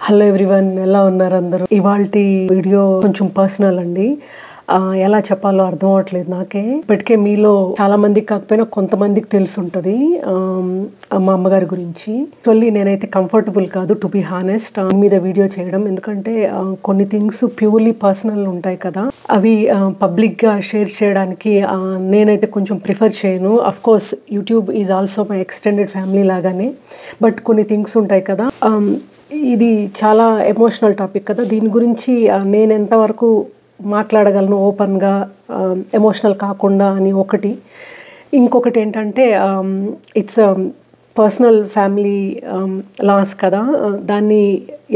Hello everyone, ఎలా ఉన్నారు అందరూ? ఇవాల్టి వీడియో కొంచెం పర్సనల్ అండి. ఎలా చెప్పాలో అర్థం అవ్వట్లేదు నాకే. ఇప్పటికే మీలో చాలా మందికి కాకపోయినా కొంతమందికి తెలుసుంటుంది మా అమ్మగారి గురించి. యాక్చువల్లీ నేనైతే కంఫర్టబుల్ కాదు, టు బి హానెస్ట్, మీద వీడియో చేయడం. ఎందుకంటే కొన్ని థింగ్స్ ప్యూర్లీ పర్సనల్ ఉంటాయి కదా, అవి పబ్లిక్గా షేర్ చేయడానికి నేనైతే కొంచెం ప్రిఫర్ చేయను. Of course YouTube is also my extended family లాగానే, బట్ కొన్ని థింగ్స్ ఉంటాయి కదా, ఇది చాలా ఎమోషనల్ టాపిక్ కదా, దీని గురించి నేను ఎంతవరకు మాట్లాడగలను ఓపెన్గా, ఎమోషనల్ కాకుండా అని ఒకటి. ఇంకొకటి ఏంటంటే ఇట్స్ పర్సనల్ ఫ్యామిలీ లాస్ కదా, దాన్ని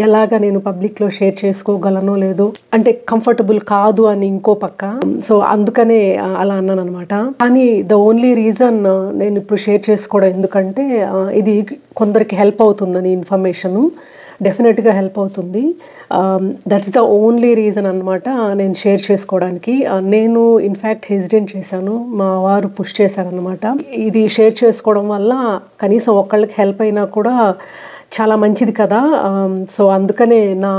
ఎలాగ నేను పబ్లిక్లో షేర్ చేసుకోగలనో లేదో, అంటే కంఫర్టబుల్ కాదు అని ఇంకో పక్క. సో అందుకనే అలా అన్నాను అనమాట. కానీ ద ఓన్లీ రీజన్ నేను ఇప్పుడు షేర్ చేసుకోవడం ఎందుకంటే ఇది కొందరికి హెల్ప్ అవుతుందని, ఇన్ఫర్మేషను డెఫినెట్గా హెల్ప్ అవుతుంది. దట్స్ ద ఓన్లీ రీజన్ అనమాట నేను షేర్ చేసుకోవడానికి. నేను ఇన్ఫ్యాక్ట్ హెసిటేట్ చేశాను, మా వారు పుష్ చేశారనమాట. ఇది షేర్ చేసుకోవడం వల్ల కనీసం ఒక్కళ్ళకి హెల్ప్ అయినా కూడా చాలా మంచిది కదా. సో అందుకనే నా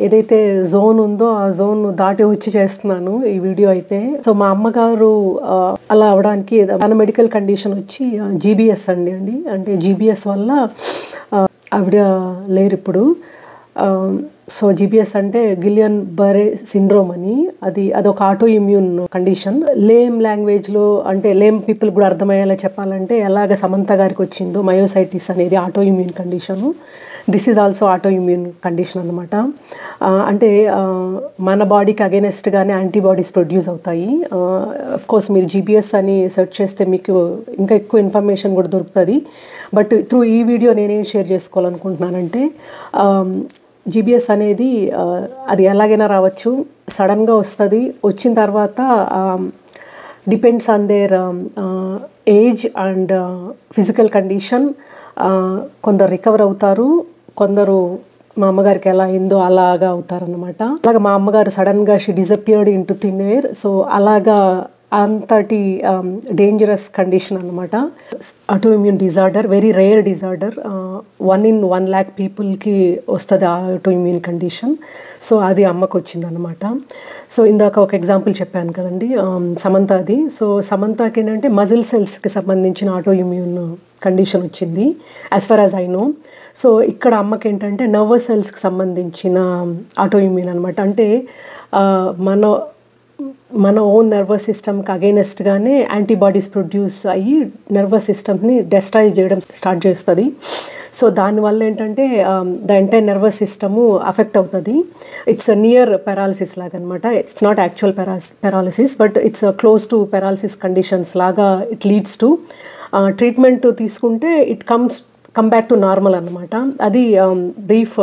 ఏదైతే జోన్ ఉందో ఆ జోన్ దాటి వచ్చి చేస్తున్నాను ఈ వీడియో అయితే. సో మా అమ్మగారు అలా అవడానికి తన మెడికల్ కండిషన్ వచ్చి జీబీఎస్ అండి. అంటే జీబీఎస్ వల్ల ఆవిడ లేరు ఇప్పుడు. సో జీబీఎస్ అంటే గిలియన్ బరే సిండ్రోమ్ అని, అదొక ఆటో ఇమ్యూన్ కండిషన్. లేమ్ లాంగ్వేజ్లో, అంటే లేమ్ పీపుల్ కూడా అర్థమయ్యేలా చెప్పాలంటే ఎలాగ సమంత గారికి వచ్చిందో మయోసైటిస్ అనేది auto immune condition, this is also auto immune condition అనమాట. అంటే మన బాడీకి అగైనెస్ట్గానే యాంటీబాడీస్ ప్రొడ్యూస్ అవుతాయి. కోర్స్ మీరు జీబీఎస్ అని సెర్చ్ చేస్తే మీకు ఇంకా ఎక్కువ ఇన్ఫర్మేషన్ కూడా దొరుకుతుంది. బట్ త్రూ ఈ వీడియో నేనేం షేర్ చేసుకోవాలనుకుంటున్నానంటే, జీబీఎస్ అనేది అది ఎలాగైనా రావచ్చు, సడన్గా వస్తుంది. వచ్చిన తర్వాత depends on their age and physical condition. కొందరు రికవర్ అవుతారు, కొందరు మా అమ్మగారికి ఎలా అయిందో అలాగా అవుతారనమాట. అలాగే మా అమ్మగారు సడన్గా she disappeared in to thin air. So అలాగా అంతటి డేంజరస్ కండిషన్ అనమాట. Auto immune disorder, very rare disorder. 1 in 1 lakh పీపుల్కి వస్తుంది ఆటో ఇమ్యూన్ కండిషన్. సో అది అమ్మకు వచ్చిందనమాట. సో ఇందాక ఒక ఎగ్జాంపుల్ చెప్పాను కదండి, సమంతది. సో సమంతకి ఏంటంటే మజిల్ సెల్స్కి సంబంధించిన ఆటో ఇమ్యూన్ కండిషన్ వచ్చింది, as for as I know. So ఇక్కడ అమ్మకి ఏంటంటే నర్వస్ సెల్స్కి సంబంధించిన ఆటో ఇమ్యూన్ అనమాట. అంటే మన ఓన్ నర్వస్ సిస్టమ్కి అగైనెస్ట్గానే యాంటీబాడీస్ ప్రొడ్యూస్ అయ్యి నర్వస్ సిస్టమ్ని డెస్ట్రాయ్ చేయడం స్టార్ట్ చేస్తుంది. సో దానివల్ల ఏంటంటే the entire nervous system affect అవుతుంది. ఇట్స్ నియర్ పెరాలసిస్ లాగా అనమాట. It's not actual paralysis, but it's close to paralysis conditions లాగా ఇట్ లీడ్స్ టు. ట్రీట్మెంట్ తీసుకుంటే it come back to normal అనమాట. అది brief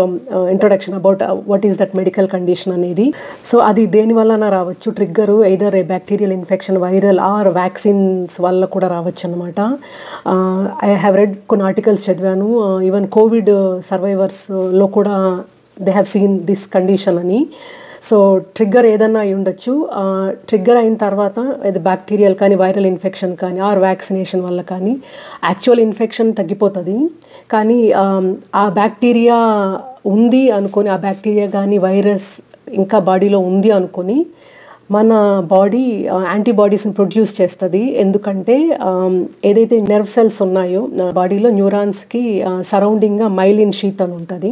introduction about what is that medical condition అనేది. So అది దేని వలన రావచ్చు, ట్రిగ్గరు either A bacterial infection, viral are vaccines వల్ల కూడా రావచ్చు అనమాట. ఐ హ్యావ్ రెడ్ కొన్ని ఆర్టికల్స్ చదివాను, ఈవెన్ కోవిడ్ సర్వైవర్స్లో కూడా they have seen this condition అని. సో ట్రిగ్గర్ ఏదన్నా అయి ఉండొచ్చు. ట్రిగ్గర్ అయిన తర్వాత ఇది బ్యాక్టీరియల్ కానీ, వైరల్ ఇన్ఫెక్షన్ కానీ, ఆర్ వ్యాక్సినేషన్ వల్ల కానీ యాక్చువల్ ఇన్ఫెక్షన్ తగ్గిపోతుంది. కానీ ఆ బ్యాక్టీరియా ఉంది అనుకొని, ఆ బ్యాక్టీరియా కానీ వైరస్ ఇంకా బాడీలో ఉంది అనుకొని మన బాడీ యాంటీబాడీస్ని ప్రొడ్యూస్ చేస్తుంది. ఎందుకంటే ఏదైతే నర్వ్ సెల్స్ ఉన్నాయో బాడీలో, న్యూరాన్స్కి సరౌండింగ్గా మైలిన్ షీత్ అని ఉంటుంది.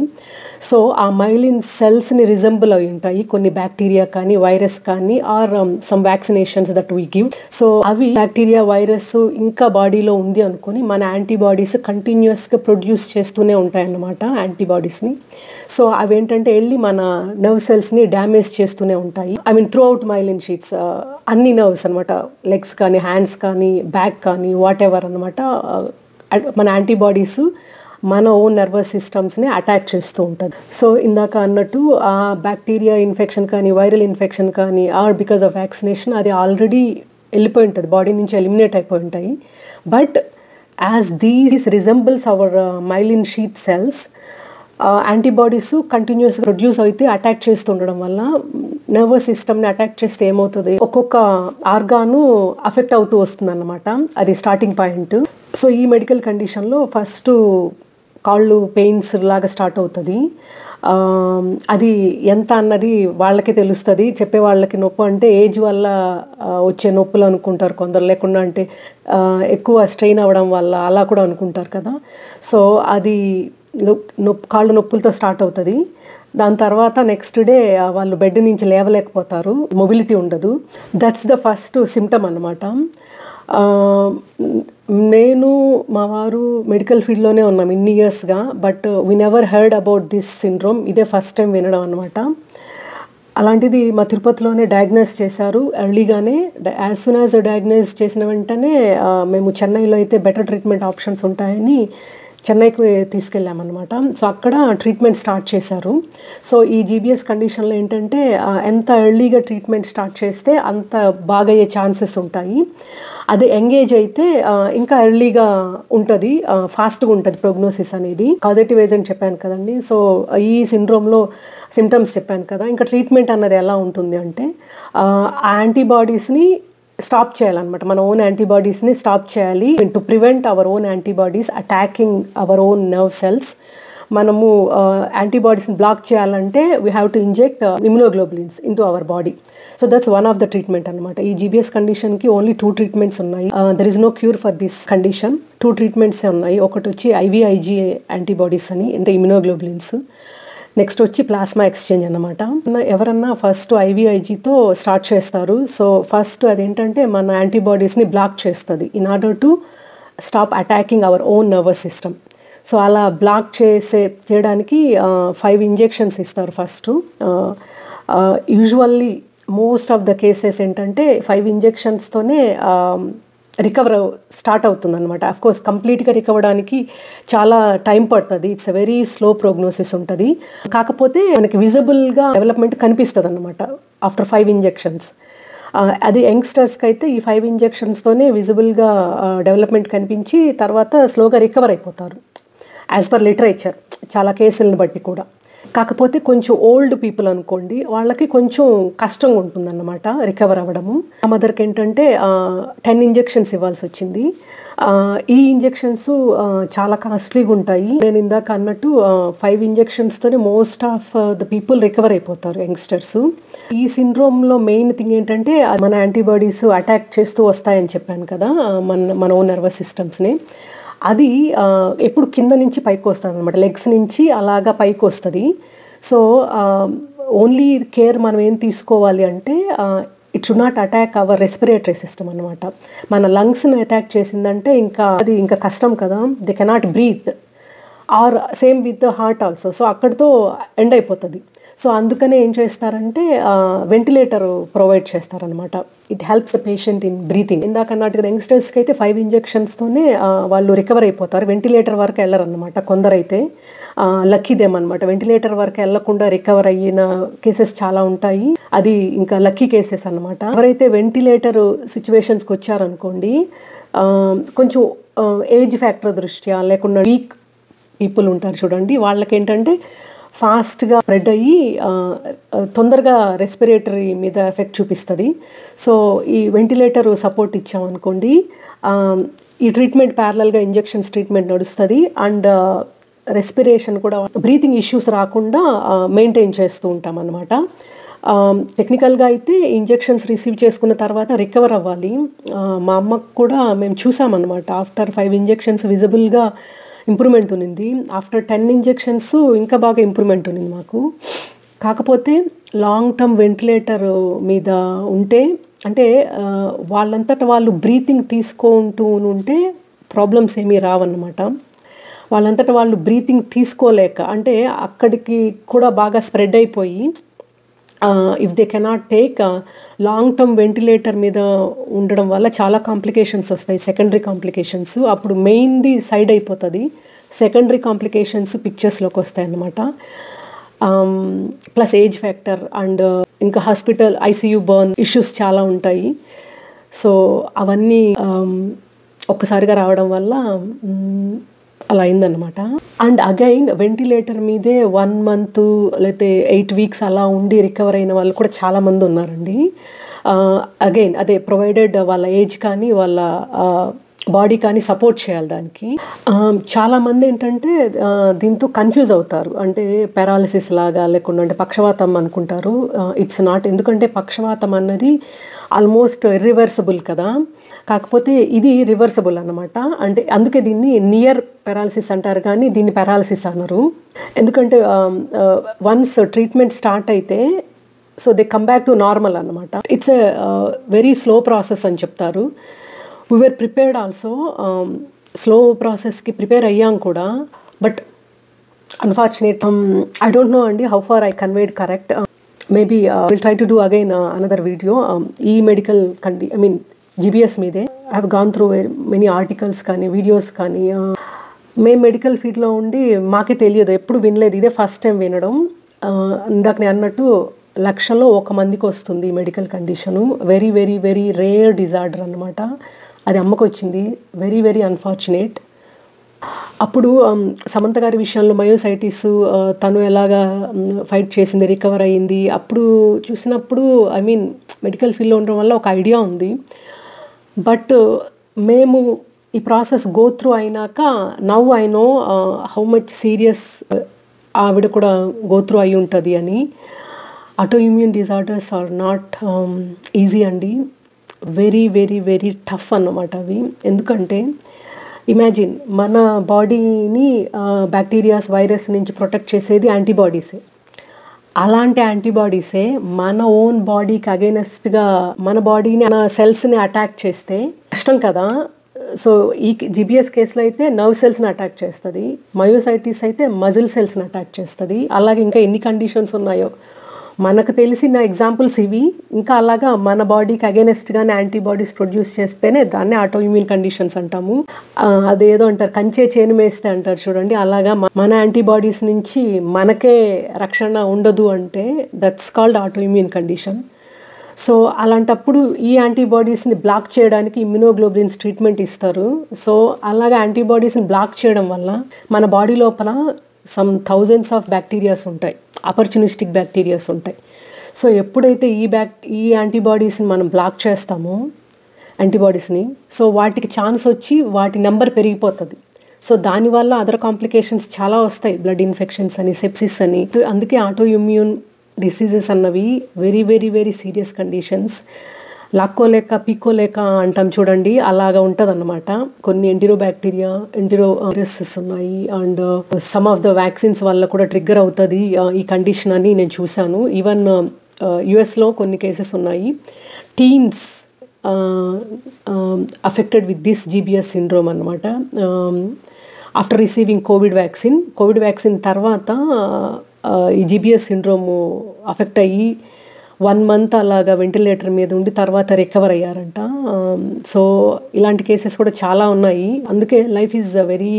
సో ఆ మైలిన్ సెల్స్ని రిజెంబుల్ అయి ఉంటాయి కొన్ని బ్యాక్టీరియా కానీ, వైరస్ కానీ, or some vaccinations that we give. So అవి బ్యాక్టీరియా, వైరస్ ఇంకా బాడీలో ఉంది అనుకొని మన యాంటీబాడీస్ కంటిన్యూస్గా ప్రొడ్యూస్ చేస్తూనే ఉంటాయి అన్నమాట యాంటీబాడీస్ని. సో అవి ఏంటంటే వెళ్ళి మన నర్వ్ సెల్స్ని డ్యామేజ్ చేస్తూనే ఉంటాయి. I mean through out myelin sheets, అన్ని నర్వ్స్ అనమాట, లెగ్స్ కానీ, హ్యాండ్స్ కానీ, బ్యాక్ కానీ, వాట్ ఎవర్ అనమాట. మన యాంటీబాడీస్ మన ఓన్ నర్వస్ సిస్టమ్స్ని అటాక్ చేస్తూ ఉంటుంది. సో ఇందాక అన్నట్టు ఆ బ్యాక్టీరియా ఇన్ఫెక్షన్ కానీ, వైరల్ ఇన్ఫెక్షన్ కానీ, ఆర్ బికాస్ ఆఫ్ వ్యాక్సినేషన్ అది ఆల్రెడీ వెళ్ళిపోయి ఉంటుంది, బాడీ నుంచి ఎలిమినేట్ అయిపోయి ఉంటాయి. But as these resembles our myelin sheath cells, antibodies continues produce అయితే అటాక్ చేస్తుండడం వల్ల నర్వస్ సిస్టమ్ని అటాక్ చేస్తే ఏమవుతుంది, ఒక్కొక్క ఆర్గాను అఫెక్ట్ అవుతూ వస్తుంది అన్నమాట. అది స్టార్టింగ్ పాయింట్. సో ఈ మెడికల్ కండిషన్లో ఫస్ట్ కాళ్ళు పెయిన్స్ లాగా స్టార్ట్ అవుతుంది. అది ఎంత అన్నది వాళ్ళకే తెలుస్తుంది. చెప్పే వాళ్ళకి నొప్పి అంటే ఏజ్ వల్ల వచ్చే నొప్పులు అనుకుంటారు కొందరు, లేకుండా అంటే ఎక్కువ స్ట్రెయిన్ అవ్వడం వల్ల అలా కూడా అనుకుంటారు కదా. సో అది కాళ్ళు నొప్పులతో స్టార్ట్ అవుతుంది. దాని తర్వాత నెక్స్ట్ డే వాళ్ళు బెడ్ నుంచి లేవలేకపోతారు, మొబిలిటీ ఉండదు. దట్స్ ద ఫస్ట్ సిమ్టమ్ అన్నమాట. నేను మా వారు మెడికల్ ఫీల్డ్లోనే ఉన్నాం ఇన్ని ఇయర్స్గా, but we never heard about this syndrome. ఇదే ఫస్ట్ టైం వినడం అనమాట. అలాంటిది మా తిరుపతిలోనే డయాగ్నోస్ చేశారు ఎర్లీగానే. యాజ్ సూన్ యాజ్ డయాగ్నోస్ చేసిన వెంటనే మేము చెన్నైలో అయితే బెటర్ ట్రీట్మెంట్ ఆప్షన్స్ ఉంటాయని చెన్నైకి తీసుకెళ్ళామన్నమాట. సో అక్కడ ట్రీట్మెంట్ స్టార్ట్ చేశారు. సో ఈ జీబీఎస్ కండిషన్లో ఏంటంటే ఎంత ఎర్లీగా ట్రీట్మెంట్ స్టార్ట్ చేస్తే అంత బాగా అయ్యే ఛాన్సెస్ ఉంటాయి. అదే ఎంగేజ్ అయితే ఇంకా ఎర్లీగా ఉంటుంది, ఫాస్ట్గా ఉంటుంది ప్రోగ్నోసిస్ అనేది. కాజేటివ్ ఏజెంట్ చెప్పాను కదండి. సో ఈ సిండ్రోమ్లో సిమ్టమ్స్ చెప్పాను కదా. ఇంకా ట్రీట్మెంట్ అన్నది ఎలా ఉంటుంది అంటే యాంటీబాడీస్ని స్టాప్ చేయాలన్నమాట. మన ఓన్ యాంటీబాడీస్ని స్టాప్ చేయాలి to prevent our own antibodies attacking our own nerve cells. మనము యాంటీబాడీస్ని బ్లాక్ చేయాలంటే we have to inject immunoglobulins into our body. So that's one of the treatment అనమాట. ఈ జీబీఎస్ కండిషన్కి ఓన్లీ 2 ట్రీట్మెంట్స్ ఉన్నాయి. There is no cure for this condition. 2 ట్రీట్మెంట్సే ఉన్నాయి. ఒకటి వచ్చి IVIG యాంటీబాడీస్ అని, అంటే ఇమ్యునోగ్లోబులిన్స్. నెక్స్ట్ వచ్చి ప్లాస్మా ఎక్స్చేంజ్ అనమాట. ఎవరన్నా ఫస్ట్ IVIGతో స్టార్ట్ చేస్తారు. సో ఫస్ట్ అదేంటంటే మన యాంటీబాడీస్ని బ్లాక్ చేస్తుంది in order to stop attacking our own nervous system. So అలా బ్లాక్ చేయడానికి 5 ఇంజెక్షన్స్ ఇస్తారు first. Usually most of the cases ఏంటంటే 5 ఇంజెక్షన్స్తోనే రికవర్ స్టార్ట్ అవుతుంది అనమాట. అఫ్కోర్స్ కంప్లీట్గా రికవడానికి చాలా టైం పడుతుంది. It's a very slow prognosis ఉంటుంది. కాకపోతే మనకి విజిబుల్గా డెవలప్మెంట్ కనిపిస్తుంది అనమాట ఆఫ్టర్ 5 ఇంజెక్షన్స్. అది యంగ్స్టర్స్కి అయితే ఈ 5 ఇంజెక్షన్స్తోనే విజిబుల్గా డెవలప్మెంట్ కనిపించి తర్వాత స్లోగా రికవర్ అయిపోతారు యాజ్ పర్ లిటరేచర్, చాలా కేసులను బట్టి కూడా. కాకపోతే కొంచెం ఓల్డ్ పీపుల్ అనుకోండి, వాళ్ళకి కొంచెం కష్టంగా ఉంటుందన్నమాట రికవర్ అవ్వడము. ఆ మదర్కి ఏంటంటే 10 ఇంజెక్షన్స్ ఇవ్వాల్సి వచ్చింది. ఈ ఇంజెక్షన్స్ చాలా కాస్ట్లీగా ఉంటాయి. నేను ఇందాక అన్నట్టు 5 ఇంజెక్షన్స్తోనే most of the people recover అయిపోతారు యంగ్స్టర్స్. ఈ సిండ్రోమ్లో మెయిన్ థింగ్ ఏంటంటే మన యాంటీబాడీస్ అటాక్ చేస్తూ వస్తాయని చెప్పాను కదా మన ఓన్ నర్వస్ సిస్టమ్స్ని. అది ఎప్పుడు కింద నుంచి పైకి వస్తుంది అనమాట, లెగ్స్ నుంచి అలాగా పైకి వస్తుంది. సో ఓన్లీ కేర్ మనం ఏం తీసుకోవాలి అంటే it should not attack our respiratory system అనమాట. మన లంగ్స్ని అటాక్ చేసిందంటే అది ఇంకా కష్టం కదా, they cannot breathe. Or same with the heart also. So అక్కడితో ఎండ్ అయిపోతుంది. సో అందుకనే ఏం చేస్తారంటే వెంటిలేటర్ ప్రొవైడ్ చేస్తారనమాట. It helps the patient in breathing. ఇందాక అన్నట్టుగా యంగ్స్టర్స్కి అయితే 5 ఇంజెక్షన్స్తోనే వాళ్ళు రికవర్ అయిపోతారు. వెంటిలేటర్ వరకు వెళ్ళరన్నమాట కొందరైతే. లక్కీదేమన్నమాట. వెంటిలేటర్ వరకు వెళ్ళకుండా రికవర్ అయిన కేసెస్ చాలా ఉంటాయి. అది ఇంకా లక్కీ కేసెస్ అనమాట. ఎవరైతే వెంటిలేటర్ సిచ్యువేషన్స్కి వచ్చారనుకోండి, కొంచెం ఏజ్ ఫ్యాక్టర్ దృష్ట్యా లేకుండా వీక్ పీపుల్ ఉంటారు చూడండి, వాళ్ళకి ఏంటంటే ఫాస్ట్గా స్ప్రెడ్ అయ్యి తొందరగా రెస్పిరేటరీ మీద ఎఫెక్ట్ చూపిస్తుంది. సో ఈ వెంటిలేటర్ సపోర్ట్ ఇచ్చామనుకోండి, ఈ ట్రీట్మెంట్ ప్యారలల్గా ఇంజెక్షన్స్ ట్రీట్మెంట్ నడుస్తుంది. అండ్ రెస్పిరేషన్ కూడా, బ్రీతింగ్ ఇష్యూస్ రాకుండా మెయింటైన్ చేస్తూ ఉంటాం అన్నమాట. టెక్నికల్గా అయితే ఇంజెక్షన్స్ రిసీవ్ చేసుకున్న తర్వాత రికవర్ అవ్వాలి. మా అమ్మకు కూడా మేము చూసామన్నమాట. ఆఫ్టర్ 5 ఇంజెక్షన్స్ విజిబుల్గా ఇంప్రూవ్మెంట్ ఉన్నింది. ఆఫ్టర్ 10 ఇంజెక్షన్స్ ఇంకా బాగా ఇంప్రూవ్మెంట్ ఉన్నింది మాకు. కాకపోతే లాంగ్ టర్మ్ వెంటిలేటర్ మీద ఉంటే, అంటే వాళ్ళంతటా వాళ్ళు బ్రీతింగ్ తీసుకుంటూ ఉంటే ప్రాబ్లమ్స్ ఏమీ రావన్నమాట. వాళ్ళంతటా వాళ్ళు బ్రీతింగ్ తీసుకోలేక, అంటే అక్కడికి కూడా బాగా స్ప్రెడ్ అయిపోయి if they cannot take long term ventilator మీద ఉండడం వల్ల చాలా కాంప్లికేషన్స్ వస్తాయి, సెకండరీ కాంప్లికేషన్స్. అప్పుడు మెయిన్ది సైడ్ అయిపోతుంది, సెకండరీ కాంప్లికేషన్స్ పిక్చర్స్లోకి వస్తాయి అన్నమాట. ప్లస్ ఏజ్ ఫ్యాక్టర్ అండ్ ఇంకా హాస్పిటల్ ICU బర్న్ ఇష్యూస్ చాలా ఉంటాయి. సో అవన్నీ ఒక్కసారిగా రావడం వల్ల అలా అయిందనమాట. అండ్ అగైన్ వెంటిలేటర్ మీదే 1 month లేకపోతే 8 weeks అలా ఉండి రికవర్ అయిన వాళ్ళు కూడా చాలామంది ఉన్నారండి. అగైన్ అదే ప్రొవైడెడ్ వాళ్ళ ఏజ్ కానీ వాళ్ళ బాడీ కానీ సపోర్ట్ చేయాలి దానికి. చాలామంది ఏంటంటే దీంతో కన్ఫ్యూజ్ అవుతారు. అంటే పారాలిసిస్ లాగా లేకుండా అంటే పక్షవాతం అనుకుంటారు. It's not. ఎందుకంటే పక్షవాతం అన్నది ఆల్మోస్ట్ ఇర్రివర్సిబుల్ కదా. కాకపోతే ఇది రివర్సిబుల్ అన్నమాట. అంటే అందుకే దీన్ని నియర్ పారాలిసిస్ అంటారు కానీ దీన్ని పారాలిసిస్ అనరు. ఎందుకంటే వన్స్ ట్రీట్మెంట్ స్టార్ట్ అయితే so they come back to normal అన్నమాట. It's a very slow process అని చెప్తారు. We were prepared also. Slow ప్రాసెస్కి ప్రిపేర్ అయ్యాం కూడా. But unfortunate I don't know అండి how far I conveyed correct. Maybe will try to do again another video ఈ medical GBS మీదే. I have gone through many articles కానీ videos కానీ. మేము medical ఫీల్డ్లో ఉండి మాకే తెలియదు, ఎప్పుడు వినలేదు, ఇదే ఫస్ట్ టైం వినడం. ఇందాక నేను అన్నట్టు లక్షల్లో 1 మందికి వస్తుంది ఈ medical condition. Very very very rare disorder అనమాట. అది అమ్మకు వచ్చింది. Very very unfortunate. అప్పుడు సమంత గారి విషయంలో మయోసైటిస్ తను ఎలాగా ఫైట్ చేసింది, రికవర్ అయ్యింది, అప్పుడు చూసినప్పుడు మెడికల్ ఫీల్డ్లో ఉండడం వల్ల ఒక ఐడియా ఉంది. బట్ మేము ఈ ప్రాసెస్ గో త్రూ అయినాక now I know how much serious ఆవిడ కూడా గో త్రూ అయి ఉంటుంది అని. Auto immune disorders are not easy అండి. వెరీ వెరీ వెరీ టఫ్ అన్నమాట అవి. ఎందుకంటే ఇమాజిన్ మన బాడీని బ్యాక్టీరియాస్ వైరస్ నుంచి ప్రొటెక్ట్ చేసేది యాంటీబాడీసే. అలాంటి యాంటీబాడీసే మన ఓన్ బాడీకి అగైనెస్ట్గా మన బాడీని మన సెల్స్ని అటాక్ చేస్తే కష్టం కదా. సో ఈ జీబీఎస్ కేసులో అయితే నర్వ్ సెల్స్ని అటాక్ చేస్తుంది, మయోసైటిస్ అయితే మజిల్ సెల్స్ని అటాక్ చేస్తుంది. అలాగే ఇంకా ఎన్ని కండిషన్స్ ఉన్నాయో మనకు తెలిసిన ఎగ్జాంపుల్స్ ఇవి. ఇంకా అలాగా మన బాడీకి అగైనెస్ట్గానే యాంటీబాడీస్ ప్రొడ్యూస్ చేస్తేనే దాన్నే ఆటో ఇమ్యూన్ కండిషన్స్ అంటాము. అదేదో అంటారు కంచే చేను మేస్తే అంటారు చూడండి, అలాగా మన యాంటీబాడీస్ నుంచి మనకే రక్షణ ఉండదు అంటే that's called auto immune condition. So అలాంటప్పుడు ఈ యాంటీబాడీస్ని బ్లాక్ చేయడానికి ఇమ్యునోగ్లోబులిన్స్ ట్రీట్మెంట్ ఇస్తారు. సో అలాగా యాంటీబాడీస్ని బ్లాక్ చేయడం వల్ల మన బాడీ లోపల సమ్ థౌజండ్స్ ఆఫ్ బ్యాక్టీరియాస్ ఉంటాయి, ఆపర్చునిస్టిక్ బ్యాక్టీరియాస్ ఉంటాయి. సో ఎప్పుడైతే ఈ యాంటీబాడీస్ని మనం బ్లాక్ చేస్తామో యాంటీబాడీస్ని, సో వాటికి ఛాన్స్ వచ్చి వాటి నెంబర్ పెరిగిపోతుంది. సో దానివల్ల అదర్ కాంప్లికేషన్స్ చాలా వస్తాయి, బ్లడ్ ఇన్ఫెక్షన్స్ అని, సెప్సిస్ అని. అందుకే ఆటో ఇమ్యూన్ డిసీజెస్ అన్నవి very very very serious conditions. లాక్కోలేక పీక్కోలేక అంటాం చూడండి, అలాగా ఉంటుంది అన్నమాట. కొన్ని ఎంటిరోబ్యాక్టీరియా ఎంటిరోసిస్ ఉన్నాయి. And some of the vaccines వల్ల కూడా ట్రిగ్గర్ అవుతుంది ఈ కండిషన్ అని నేను చూశాను. ఈవెన్ యుఎస్లో కొన్ని కేసెస్ ఉన్నాయి. Teens affected with this GBs syndrome అన్నమాట. ఆఫ్టర్ రిసీవింగ్ కోవిడ్ వ్యాక్సిన్ తర్వాత ఈ జీబీఎస్ సిండ్రోము అఫెక్ట్ అయ్యి 1 month అలాగా వెంటిలేటర్ మీద ఉండి తర్వాత రికవర్ అయ్యారంట. సో ఇలాంటి కేసెస్ కూడా చాలా ఉన్నాయి. అందుకే life is very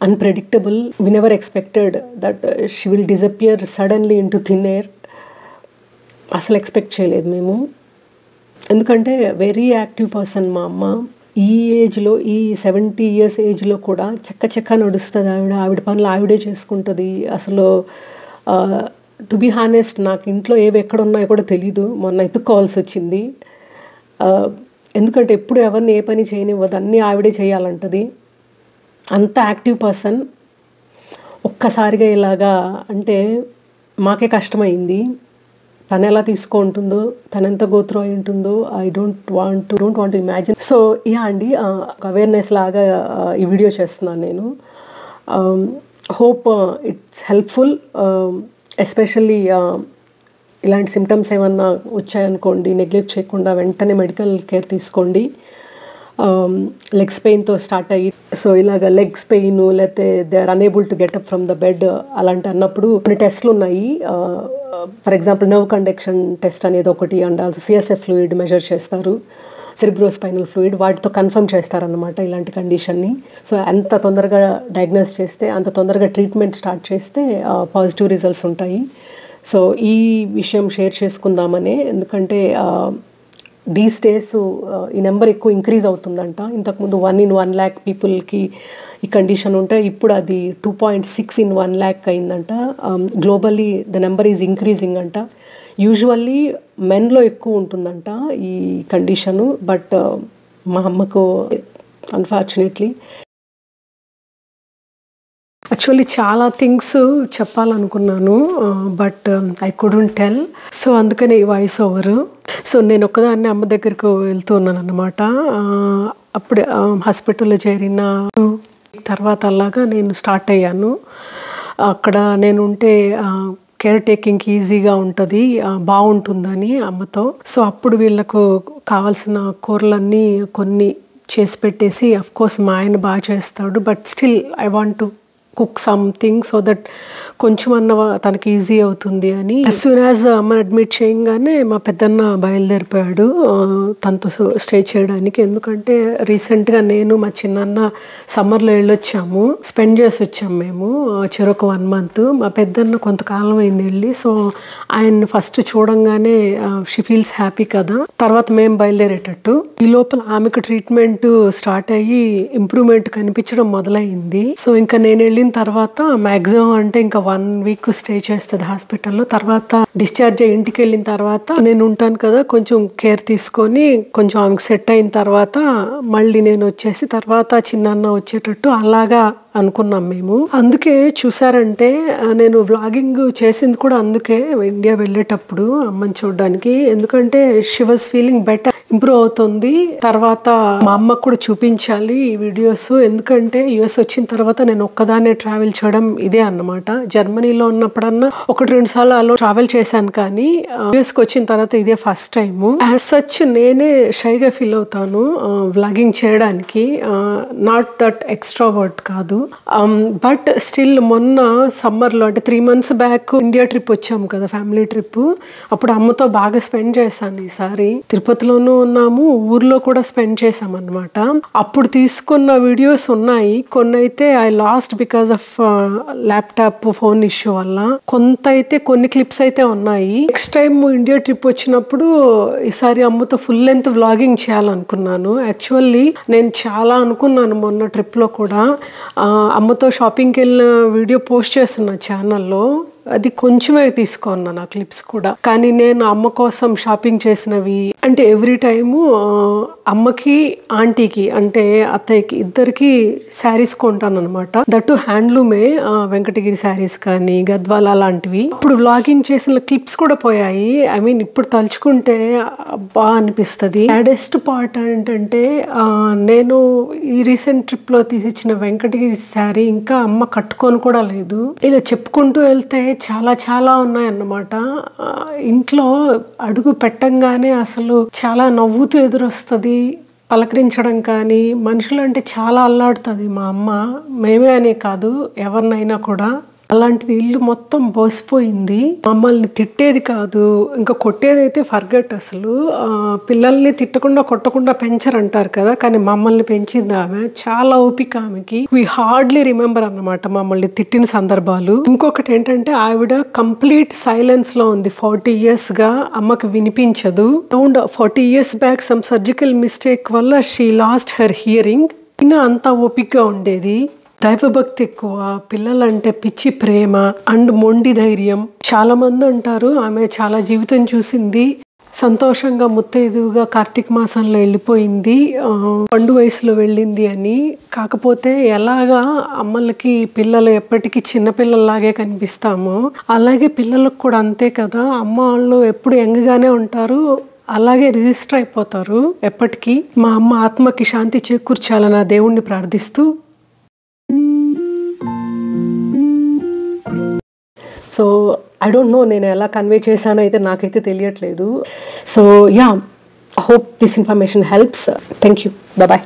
unpredictable. We never expected that she will disappear suddenly into thin air. అసలు ఎక్స్పెక్ట్ చేయలేదు మేము. ఎందుకంటే వెరీ యాక్టివ్ పర్సన్ మా అమ్మ. ఈ ఏజ్లో, ఈ 70 years ఏజ్లో కూడా చక్క నడుస్తుంది ఆవిడ పనులు ఆవిడే చేసుకుంటుంది. అసలు టు బీ హానెస్ట్ నాకు ఇంట్లో ఏవి ఎక్కడ ఉన్నాయో కూడా తెలీదు. మొన్న ఎత్తుక్కోవాల్సి వచ్చింది. ఎందుకంటే ఎప్పుడు ఎవరిని ఏ పని చేయనివ్వదు, అన్నీ ఆవిడే చేయాలంటది. అంత యాక్టివ్ పర్సన్. ఒక్కసారిగా ఇలాగా అంటే మాకే కష్టమైంది. తను ఎలా తీసుకుంటుందో, తను ఎంత గోత్రో అయి ఉంటుందో I don't want imagine. So అండి అవేర్నెస్ లాగా ఈ వీడియో చేస్తున్నాను నేను. Hope it's helpful. ఎస్పెషల్లీ ఇలాంటి సిమ్టమ్స్ ఏమన్నా వచ్చాయనుకోండి, నెగ్లెక్ట్ చేయకుండా వెంటనే మెడికల్ కేర్ తీసుకోండి. లెగ్స్ పెయిన్తో స్టార్ట్ అయ్యి సో ఇలాగ లెగ్స్ పెయిన్ లేకపోతే they are unable to get up from the bed అలాంటి అన్నప్పుడు కొన్ని టెస్ట్లు ఉన్నాయి. For example nerve conduction test అనేది ఒకటి, and also CSF fluid measure చేస్తారు, సెరిబ్రోస్పైనల్ ఫ్లూయిడ్, వాటితో కన్ఫర్మ్ చేస్తారన్నమాట ఇలాంటి కండిషన్ని. సో ఎంత తొందరగా డయాగ్నోస్ చేస్తే అంత తొందరగా ట్రీట్మెంట్ స్టార్ట్ చేస్తే పాజిటివ్ రిజల్ట్స్ ఉంటాయి. సో ఈ విషయం షేర్ చేసుకుందామనే. ఎందుకంటే దీస్ డేస్ ఈ నెంబర్ ఎక్కువ ఇంక్రీజ్ అవుతుందంట. ఇంతకుముందు 1 in 1 lakh పీపుల్కి ఈ కండిషన్ ఉంటే ఇప్పుడు అది 2.6 in 1 lakh అయిందంట. Globally the number is increasing అంట. యూజువల్లీ మెన్లో ఎక్కువ ఉంటుందంట ఈ కండిషను. బట్ మా అమ్మకు అన్ఫార్చునేట్లీ. యాక్చువల్లీ చాలా థింగ్స్ చెప్పాలనుకున్నాను, but I couldn't tell. So అందుకని ఈ వాయిస్ ఓవర్. సో నేను ఒక్కదాన్ని అమ్మ దగ్గరకు వెళ్తూ ఉన్నాను అనమాట. అప్పుడే హాస్పిటల్లో చేరిన తర్వాత అలాగా నేను స్టార్ట్ అయ్యాను. అక్కడ నేను ఉంటే కేర్ టేకింగ్కి ఈజీగా ఉంటుంది, బాగుంటుందని అమ్మతో. సో అప్పుడు వీళ్ళకు కావాల్సిన కూరలన్నీ కొన్ని చేసి పెట్టేసి, అఫ్ కోర్స్ మా ఆయన బాగా చేస్తాడు, but still I want to cook something so that కొంచెం అన్న తనకి ఈజీ అవుతుంది అని. యాజ్ సూన్ యాజ్ అమ్మని అడ్మిట్ చేయగానే మా పెద్దన్న బయలుదేరిపోయాడు తనతో స్టే చేయడానికి. ఎందుకంటే రీసెంట్గా నేను మా చిన్నన్న సమ్మర్లో వెళ్ళొచ్చాము, స్పెండ్ చేసి వచ్చాము మేము చెరొక 1 month. మా పెద్దన్న కొంతకాలం అయింది వెళ్ళి. సో ఆయన ఫస్ట్ చూడంగానే షీ ఫీల్స్ హ్యాపీ కదా, తర్వాత మేము బయలుదేరేటట్టు. ఈ లోపల ఆమెకు ట్రీట్మెంట్ స్టార్ట్ అయ్యి ఇంప్రూవ్మెంట్ కనిపించడం మొదలైంది. సో ఇంకా నేను వెళ్ళిన తర్వాత మ్యాక్సిమం అంటే ఇంకా 1 week స్టే చేస్తుంది హాస్పిటల్లో. తర్వాత డిశ్చార్జ్ అయ్యి ఇంటికి వెళ్ళిన తర్వాత నేను ఉంటాను కదా, కొంచెం కేర్ తీసుకొని కొంచెం ఆమెకు సెట్ అయిన తర్వాత మళ్ళీ నేను వచ్చేసి తర్వాత చిన్నన్న వచ్చేటట్టు అలాగా అనుకున్నాం మేము. అందుకే చూసారంటే నేను వ్లాగింగ్ చేసింది కూడా అందుకే, ఇండియా వెళ్ళేటప్పుడు అమ్మని చూడడానికి. ఎందుకంటే she was feeling better, improve అవుతుంది. తర్వాత మా అమ్మకు కూడా చూపించాలి ఈ వీడియోస్. ఎందుకంటే యుఎస్ వచ్చిన తర్వాత నేను ఒక్కదాన్నే ట్రావెల్ చేయడం ఇదే అన్నమాట. జర్మనీలో ఉన్నప్పుడన్నా 1-2 సార్లు అలా ట్రావెల్ చేశాను, కానీ యుఎస్కి వచ్చిన తర్వాత ఇదే ఫస్ట్ టైం. యాజ్ సచ్ నేనే షైగా ఫీల్ అవుతాను వ్లాగింగ్ చేయడానికి, నాట్ దట్ ఎక్స్ట్రావర్ట్ కాదు. బట్ స్టిల్ మొన్న సమ్మర్లో అంటే 3 months బ్యాక్ ఇండియా ట్రిప్ వచ్చాము కదా, ఫ్యామిలీ ట్రిప్. అప్పుడు అమ్మతో బాగా స్పెండ్ చేశాను. ఈసారి తిరుపతిలోనూ ఉన్నాము, ఊర్లో కూడా స్పెండ్ చేసాం అనమాట. అప్పుడు తీసుకున్న వీడియోస్ ఉన్నాయి, కొన్ని అయితే I last because of laptop phone issue వల్ల. కొంత అయితే కొన్ని క్లిప్స్ అయితే ఉన్నాయి. నెక్స్ట్ టైం ఇండియా ట్రిప్ వచ్చినప్పుడు ఈసారి అమ్మతో ఫుల్ లెంత్ వ్లాగింగ్ చేయాలనుకున్నాను. యాక్చువల్లీ నేను చాలా అనుకున్నాను మొన్న ట్రిప్లో కూడా. అమ్మతో షాపింగ్కి వెళ్ళిన వీడియో పోస్ట్ చేస్తున్నా ఛానల్లో, అది కొంచెమే తీసుకున్నాను ఆ క్లిప్స్ కూడా. కానీ నేను అమ్మ కోసం షాపింగ్ చేసినవి అంటే ఎవ్రీ టైము అమ్మకి ఆంటీకి అంటే అత్తయ్యకి ఇద్దరికి శారీస్ కొంటాను అనమాట. దట్టు హ్యాండ్లూమే, వెంకటగిరి శారీస్ కానీ గద్వాల అలాంటివి. ఇప్పుడు వ్లాగింగ్ చేసిన క్లిప్స్ కూడా పోయాయి. ఐ మీన్ ఇప్పుడు తలుచుకుంటే బాగా అనిపిస్తుంది. సాడెస్ట్ పార్ట్ ఏంటంటే నేను ఈ రీసెంట్ ట్రిప్లో తీసిచ్చిన వెంకటగిరి శారీ ఇంకా అమ్మ కట్టుకొని కూడా లేదు. ఇలా చెప్పుకుంటూ వెళ్తే చాలా చాలా ఉన్నాయన్నమాట. ఇంట్లో అడుగు పెట్టంగానే అసలు చాలా నవ్వుతూ ఎదురొస్తుంది, పలకరించడం కానీ. మనుషులు అంటే చాలా అల్లాడుతుంది మా అమ్మ, మేమే అనే కాదు ఎవరినైనా కూడా. అలాంటిది ఇల్లు మొత్తం బోసిపోయింది. మమ్మల్ని తిట్టేది కాదు, ఇంకా కొట్టేది అయితే ఫర్గెట్. అసలు పిల్లల్ని తిట్టకుండా కొట్టకుండా పెంచరంటారు కదా, కానీ మమ్మల్ని పెంచింది ఆమె. చాలా ఓపిక ఆమెకి. వీ హార్డ్లీ రిమెంబర్ అన్నమాట మమ్మల్ని తిట్టిన సందర్భాలు. ఇంకొకటి ఏంటంటే ఆవిడ కంప్లీట్ సైలెన్స్ లో ఉంది 40 years గా. అమ్మకి వినిపించదు. Around 40 years back some surgical mistake వల్ల షీ లాస్ట్ హెర్ హియరింగ్. అయినా అంతా ఓపికగా ఉండేది. దైవభక్తి ఎక్కువ, పిల్లలంటే పిచ్చి ప్రేమ అండ్ మొండి ధైర్యం. చాలా మంది అంటారు ఆమె చాలా జీవితం చూసింది, సంతోషంగా ముత్తైదువుగా కార్తీక మాసంలో వెళ్ళిపోయింది, పండు వయసులో వెళ్ళింది అని. కాకపోతే ఎలాగా అమ్మలకి పిల్లలు ఎప్పటికీ చిన్నపిల్లల్లాగే కనిపిస్తామో అలాగే పిల్లలకు కూడా అంతే కదా. అమ్మ వాళ్ళు ఎప్పుడు యంగ్గానే ఉంటారు, అలాగే రిజిస్టర్ అయిపోతారు ఎప్పటికీ. మా అమ్మ ఆత్మకి శాంతి చేకూర్చాలని ఆ దేవుణ్ణి ప్రార్థిస్తూ. సో ఐ డోంట్ నో నేను ఎలా కన్వే చేశానో అయితే నాకైతే తెలియట్లేదు. So yeah, I hope this information helps. Thank you. Bye.